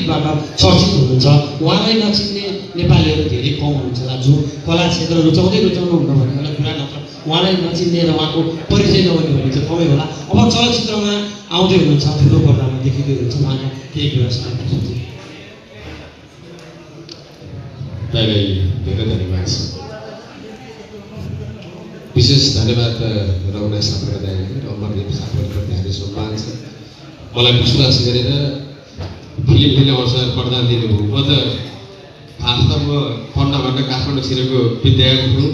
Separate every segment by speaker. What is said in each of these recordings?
Speaker 1: गीतबाट चर्चित हुनुहुन्छ। उहाँलाई नचिन्ने नेपालीहरू धेरै कम हुनुहुन्छ होला, जो कला क्षेत्र रुचाउनु हुन्न भन्ने एउटा कुरा, नत्र उहाँलाई नचिन्ने र उहाँको परिचय नहुने भने चाहिँ कमै होला। अब चलचित्रमा आउँदै हुनुहुन्छ, ठुलो पर्दामा देखिँदै हुनुहुन्छ, उहाँका केही कुरा सुनाउनुहुन्छ।
Speaker 2: धेरै धेरै धन्यवाद छ। विशेष धन्यवाद रघुनाथ सापकोटा दाइले र अमरदीप सापकोटाप्रति हार्दिक सम्मान छ। मलाई विश्वास गरेर फिल्म लिने अवसर प्रदान दिनुभयो। म त खास त म पढ्नभन्दा काठमाडौँ छिरेको विद्यार्थी हुँ।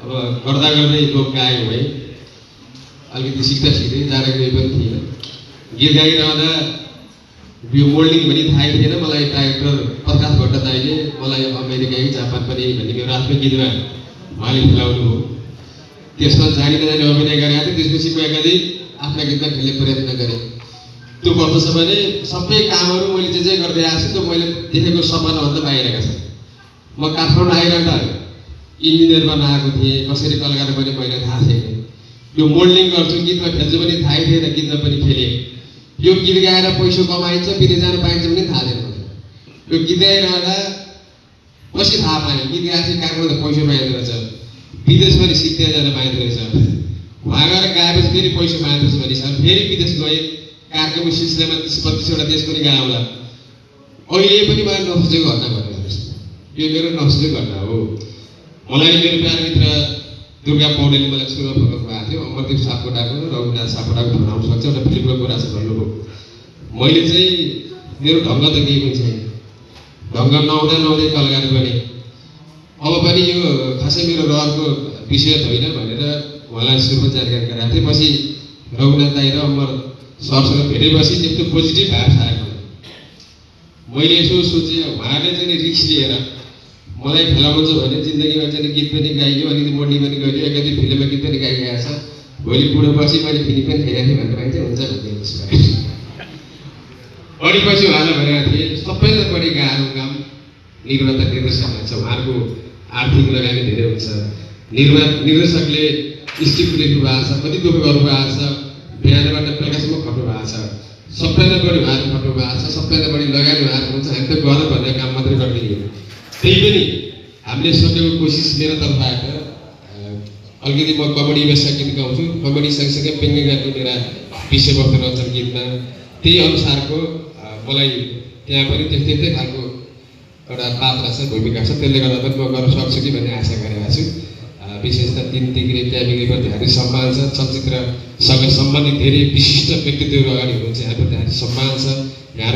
Speaker 2: अब गर्दा गर्दै लोक गायक भएँ, अलिकति सिक्दा जाने गए पनि थिएन। गीत गाइरहँदा यो मोल्डिङ पनि थाहै थिएन मलाई। डाइरेक्टर प्रकाश भट्ट दाइले मलाई अमेरिका जापान पनि भन्ने मेरो आफ्नो गीतमा उहाँले खेलाउनु हो। त्यसमा जानी नजानी अभिनय गरेको थिएँ। त्यसपछि म एकाधिक आफ्ना गीतमा खेल्ने प्रयत्न गरेँ। त्यो गर्दछ भने सबै कामहरू मैले जे गर्दै आएको छु त्यो मैले देखेको सपनाभन्दा बाहिरका छन्। म काठमाडौँ आइरहँदा इन्जिनियर बन्न आएको थिएँ, कसरी कलाकार पनि मैले थाहा थिएन। यो मोल्डिङ गर्छु, गीतमा खेल्छु पनि थाहै थिएन, गीतमा पनि खेलेँ। यो गीत गाएर पैसा कमाइन्छ, विदेश जान पाइन्छ पनि थाहा थिएन। यो गीत गाइरहँदा पछि थाहा पाएँ गीत गाएपछि काठमाडौँ पैसा पाइँदो रहेछ, विदेश पनि सिक्दै जान पाइँदो रहेछ। उहाँ गएर गाएपछि फेरि पैसा पाइँदो रहेछ भनिसक्यो। फेरि विदेश गएँ, कार्यक्रमको सिलसिलामा 30-32वटा देश पनि गएँ होला। अहिले पनि मलाई नसोचेको घटना घट्छ। यो मेरो नसोचेको घटना हो। मलाई मेरो प्यार मित्र दुर्गा पौडेलले मलाई सुरुमा फोन भएको थियो। अमरदीप सापकोटाको रघुनाथ सापकोटाको बनाउनु सक्छ, एउटा फिल्मको कुरा छ भन्नुभयो। मैले चाहिँ मेरो ढङ्ग त केही पनि छैन, ढङ्ग नहुँदै कलाकार बने। अब पनि यो खासै मेरो रहरको विषय होइन भनेर उहाँलाई सुरुमा जानकारी गराएको थिएँ। पछि रघुनाथ दाइ र अमर सरसँग भेटेपछि त्यस्तो पोजिटिभ भाइब्स आएको। मैले यसो सोचेँ उहाँले चाहिँ रिक्स लिएर मलाई खेलाउनु छ भने जिन्दगीमा चाहिँ गीत पनि गाइयो, अलिकति मोडी पनि गरियो, एकाधिक फिल्ममा गीत पनि गाइरहेको छ। भोलि बुढोपछि मैले फिल्म पनि खेलेको थिएँ भनेर पाइन्छ हुन्छ भन्ने पढेपछि उहाँलाई भनेको थिएँ सबैभन्दा बढी गाह्रो काम निर्माता निर्देशक हुन्छ। उहाँहरूको आर्थिक लगानी धेरै हुन्छ। निर्देशकले स्क्रिप्ट लेख्नु भएको छ, कति दुःख गर्नु भएको छ, बिहानबाट बेलुकासम्म खट्नु भएको छ। सबैभन्दा बढी उहाँहरू खट्नु भएको छ, सबैभन्दा बढी लगानी उहाँहरू हुन्छ। हामी त गर भन्ने काम मात्रै गरिदियो। त्यही पनि हामीले सोचेको कोसिस मेरो तर्फबाट अलिकति म कमेडी बेसक गीत गाउँछु, कमेडी सँगसँगै व्यङ्ग्य गर्ने मेरा विषयवस्तु रहन्छन् गीतमा। त्यही अनुसारको मलाई त्यहाँ पनि त्यस्तै खालको एउटा पात्र छ, भूमिका छ। त्यसले गर्दा पनि म गर्न सक्छु कि भन्ने आशा गरेको छु। विशेष त 3 डिग्री ट्याबिङप्रति हार्दिक सम्मान छ। चलचित्रसँग सम्बन्धित धेरै विशिष्ट व्यक्तित्वहरू अगाडि हुनुहुन्छ, यहाँप्रति हार्दिक सम्मान छ। यहाँ